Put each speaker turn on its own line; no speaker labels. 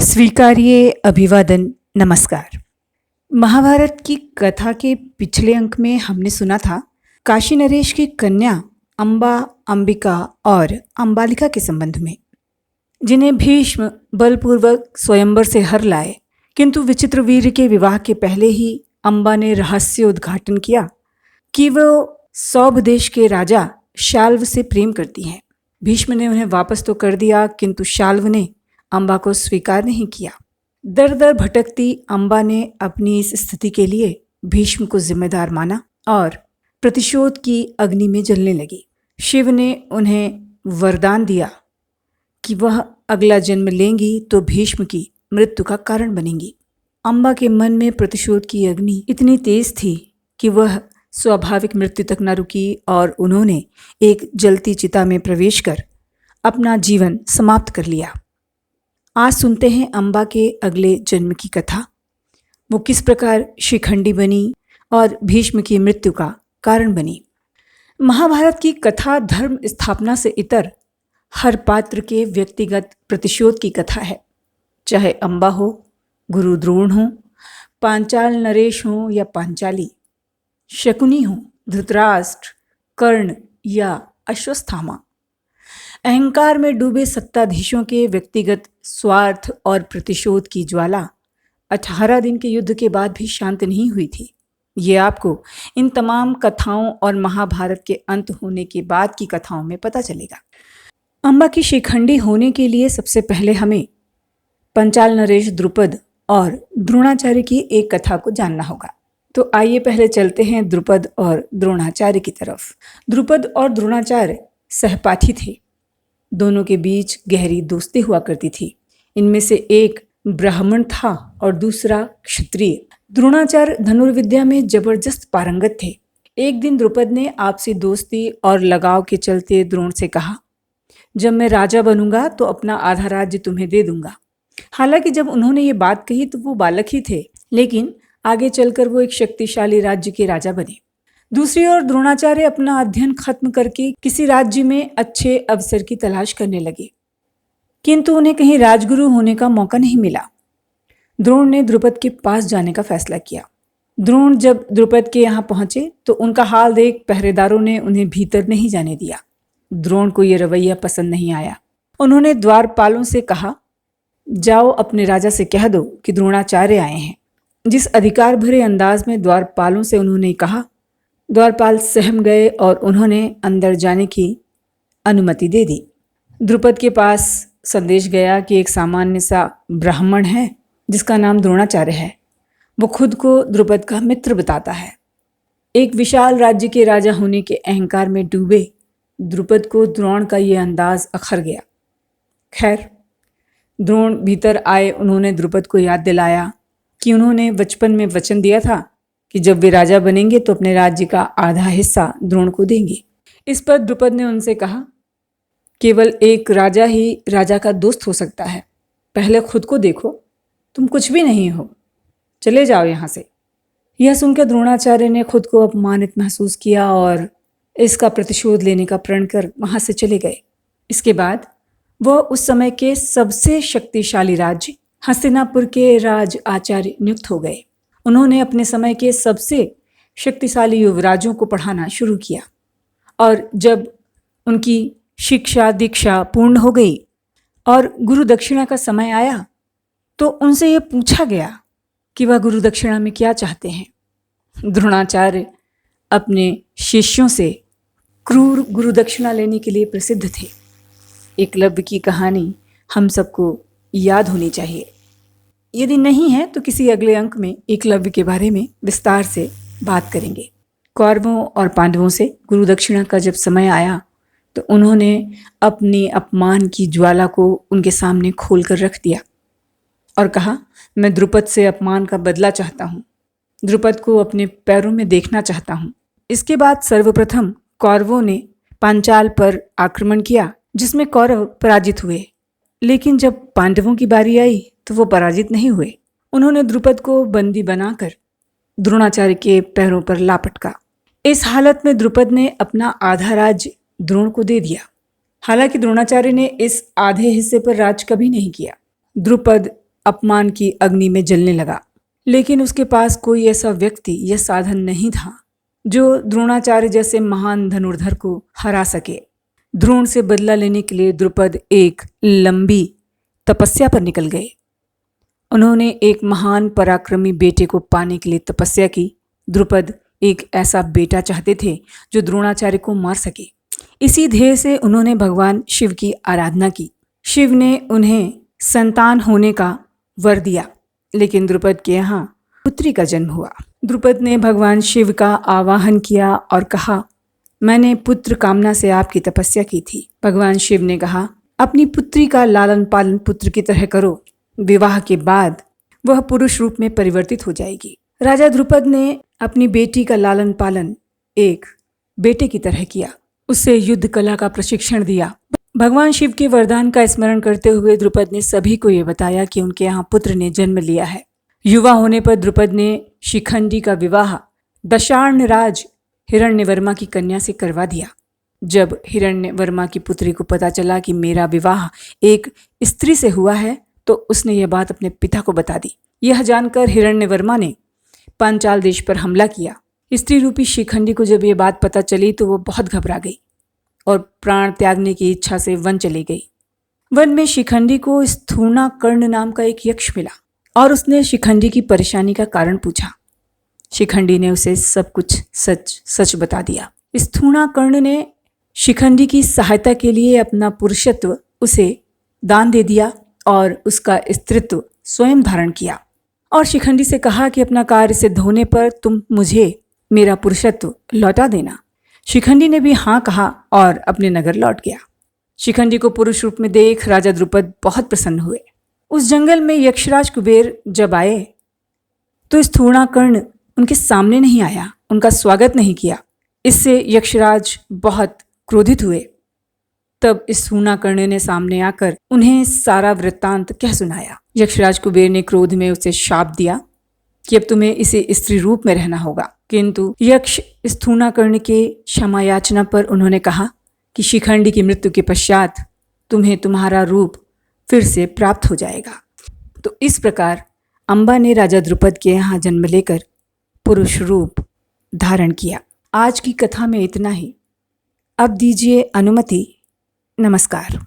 स्वीकारिए अभिवादन। नमस्कार। महाभारत की कथा के पिछले अंक में हमने सुना था काशी नरेश की कन्या अंबा, अंबिका और अंबालिका के संबंध में, जिन्हें भीष्म बलपूर्वक स्वयंवर से हर लाए। किंतु विचित्रवीर्य के विवाह के पहले ही अंबा ने रहस्य उद्घाटन किया कि वो सौभ देश के राजा शाल्व से प्रेम करती हैं। भीष्म ने उन्हें वापस तो कर दिया, किंतु शाल्व ने अंबा को स्वीकार नहीं किया। दर दर भटकती अंबा ने अपनी इस स्थिति के लिए भीष्म को जिम्मेदार माना और प्रतिशोध की अग्नि में जलने लगी। शिव ने उन्हें वरदान दिया कि वह अगला जन्म लेंगी तो भीष्म की मृत्यु का कारण बनेंगी। अंबा के मन में प्रतिशोध की अग्नि इतनी तेज थी कि वह स्वाभाविक मृत्यु तक न रुकी और उन्होंने एक जलती चिता में प्रवेश कर अपना जीवन समाप्त कर लिया। आज सुनते हैं अंबा के अगले जन्म की कथा। वो किस प्रकार शिखंडी बनी और भीष्म की मृत्यु का कारण बनी। महाभारत की कथा धर्म स्थापना से इतर हर पात्र के व्यक्तिगत प्रतिशोध की कथा है। चाहे अंबा हो, गुरु द्रोण हो, पांचाल नरेश हो या पांचाली, शकुनी हो, धृतराष्ट्र, कर्ण या अश्वत्थामा। अहंकार में डूबे सत्ताधीशों के व्यक्तिगत स्वार्थ और प्रतिशोध की ज्वाला 18 दिन के युद्ध के बाद भी शांत नहीं हुई थी। ये आपको इन तमाम कथाओं और महाभारत के अंत होने के बाद की कथाओं में पता चलेगा। अंबा की शिखंडी होने के लिए सबसे पहले हमें पंचाल नरेश द्रुपद और द्रोणाचार्य की एक कथा को जानना होगा। तो आइए पहले चलते हैं द्रुपद और द्रोणाचार्य की तरफ। द्रुपद और द्रोणाचार्य सहपाठी थे। दोनों के बीच गहरी दोस्ती हुआ करती थी। इनमें से एक ब्राह्मण था और दूसरा क्षत्रिय। द्रोणाचार्य धनुर्विद्या में जबरदस्त पारंगत थे। एक दिन द्रुपद ने आपसी दोस्ती और लगाव के चलते द्रोण से कहा, जब मैं राजा बनूंगा तो अपना आधा राज्य तुम्हें दे दूंगा। हालांकि जब उन्होंने ये बात कही तो वो बालक ही थे, लेकिन आगे चलकर वो एक शक्तिशाली राज्य के राजा बने। दूसरी ओर द्रोणाचार्य अपना अध्ययन खत्म करके किसी राज्य में अच्छे अवसर की तलाश करने लगे, किंतु उन्हें कहीं राजगुरु होने का मौका नहीं मिला। द्रोण ने द्रुपद के पास जाने का फैसला किया। द्रोण जब द्रुपद के यहाँ पहुंचे तो उनका हाल देख पहरेदारों ने उन्हें भीतर नहीं जाने दिया। द्रोण को यह रवैया पसंद नहीं आया। उन्होंने द्वारपालों से कहा, जाओ अपने राजा से कह दो कि द्रोणाचार्य आए हैं। जिस अधिकार भरे अंदाज में द्वारपालों से उन्होंने कहा, द्वारपाल सहम गए और उन्होंने अंदर जाने की अनुमति दे दी। द्रुपद के पास संदेश गया कि एक सामान्य सा ब्राह्मण है जिसका नाम द्रोणाचार्य है। वो खुद को द्रुपद का मित्र बताता है। एक विशाल राज्य के राजा होने के अहंकार में डूबे द्रुपद को द्रोण का ये अंदाज अखर गया। खैर, द्रोण भीतर आए। उन्होंने द्रुपद को याद दिलाया कि उन्होंने बचपन में वचन दिया था कि जब वे राजा बनेंगे तो अपने राज्य का आधा हिस्सा द्रोण को देंगे। इस पर द्रुपद ने उनसे कहा, केवल एक राजा ही राजा का दोस्त हो सकता है। पहले खुद को देखो, तुम कुछ भी नहीं हो, चले जाओ यहाँ से। यह सुनकर द्रोणाचार्य ने खुद को अपमानित महसूस किया और इसका प्रतिशोध लेने का प्रण कर वहाँ से चले गए। इसके बाद वह उस समय के सबसे शक्तिशाली राज्य हस्तिनापुर के राज आचार्य नियुक्त हो गए। उन्होंने अपने समय के सबसे शक्तिशाली युवराजों को पढ़ाना शुरू किया और जब उनकी शिक्षा दीक्षा पूर्ण हो गई और गुरु दक्षिणा का समय आया तो उनसे यह पूछा गया कि वह गुरु दक्षिणा में क्या चाहते हैं। द्रोणाचार्य अपने शिष्यों से क्रूर गुरु दक्षिणा लेने के लिए प्रसिद्ध थे। एकलव्य की कहानी हम सबको याद होनी चाहिए। यदि नहीं है तो किसी अगले अंक में एकलव्य के बारे में विस्तार से बात करेंगे। कौरवों और पांडवों से गुरु दक्षिणा का जब समय आया तो उन्होंने अपने अपमान की ज्वाला को उनके सामने खोल कर रख दिया और कहा, मैं द्रुपद से अपमान का बदला चाहता हूँ, द्रुपद को अपने पैरों में देखना चाहता हूँ। इसके बाद सर्वप्रथम कौरवों ने पांचाल पर आक्रमण किया, जिसमें कौरव पराजित हुए। लेकिन जब पांडवों की बारी आई तो वो पराजित नहीं हुए। उन्होंने द्रुपद को बंदी बनाकर द्रोणाचार्य के पैरों पर लापटका। इस हालत में द्रुपद ने अपना आधा राज्य द्रोण को दे दिया। हालांकि द्रोणाचार्य ने इस आधे हिस्से पर राज कभी नहीं किया। द्रुपद अपमान की अग्नि में जलने लगा। लेकिन उसके पास कोई ऐसा व्यक्ति या साधन नहीं था जो द्रोणाचार्य जैसे महान धनुर्धर को हरा सके। द्रोण से बदला लेने के लिए द्रुपद एक लंबी तपस्या पर निकल गए। उन्होंने एक महान पराक्रमी बेटे को पाने के लिए तपस्या की। द्रुपद एक ऐसा बेटा चाहते थे जो द्रोणाचार्य को मार सके। इसी ध्येय से उन्होंने भगवान शिव की आराधना की। शिव ने उन्हें संतान होने का वर दिया, लेकिन द्रुपद के यहाँ पुत्री का जन्म हुआ। द्रुपद ने भगवान शिव का आवाहन किया और कहा, मैंने पुत्र कामना से आपकी तपस्या की थी। भगवान शिव ने कहा, अपनी पुत्री का लालन पालन पुत्र की तरह करो। विवाह के बाद वह पुरुष रूप में परिवर्तित हो जाएगी। राजा द्रुपद ने अपनी बेटी का लालन पालन एक बेटे की तरह किया। उसे युद्ध कला का प्रशिक्षण दिया। भगवान शिव के वरदान का स्मरण करते हुए द्रुपद ने सभी को यह बताया कि उनके यहाँ पुत्र ने जन्म लिया है। युवा होने पर द्रुपद ने शिखंडी का विवाह दशार्णराज हिरण्यवर्मा की कन्या से करवा दिया। जब हिरण्यवर्मा की पुत्री को पता चला कि मेरा विवाह एक स्त्री से हुआ है, तो उसने यह बात अपने पिता को बता दी। यह जानकर हिरण्यवर्मा ने पांचाल देश पर हमला किया। स्त्री रूपी शिखंडी को जब यह बात पता चली तो वो बहुत घबरा गई और प्राण त्यागने की इच्छा से वन चली गई। वन में शिखंडी को स्थूणा कर्ण नाम का एक यक्ष मिला और उसने शिखंडी की परेशानी का कारण पूछा। शिखंडी ने उसे सब कुछ सच सच बता दिया। स्थूणा कर्ण ने शिखंडी की सहायता के लिए अपना पुरुषत्व उसे दान दे दिया और उसका स्त्रीत्व स्वयं धारण किया और शिखंडी से कहा कि अपना कार्य सिद्ध होने पर तुम मुझे मेरा पुरुषत्व लौटा देना। शिखंडी ने भी हाँ कहा और अपने नगर लौट गया। शिखंडी को पुरुष रूप में देख राजा द्रुपद बहुत प्रसन्न हुए। उस जंगल में यक्षराज कुबेर जब आए तो स्थूणा कर्ण उनके सामने नहीं आया, उनका स्वागत नहीं किया। इससे यक्षराज बहुत क्रोधित हुए। तब स्थूणा कर्ण ने सामने आकर उन्हें सारा वृत्तांत कह सुनाया। यक्षराज कुबेर ने क्रोध में उसे शाप दिया कि अब तुम्हें इसे स्त्री रूप में रहना होगा। किंतु यक्ष स्थूणा कर्ण के क्षमा याचना पर उन्होंने कहा कि शिखंडी की मृत्यु के पश्चात तुम्हें तुम्हारा रूप फिर से प्राप्त हो जाएगा। तो इस प्रकार अंबा ने राजा द्रुपद के यहाँ जन्म लेकर पुरुष रूप धारण किया। आज की कथा में इतना ही। अब दीजिए अनुमति। नमस्कार।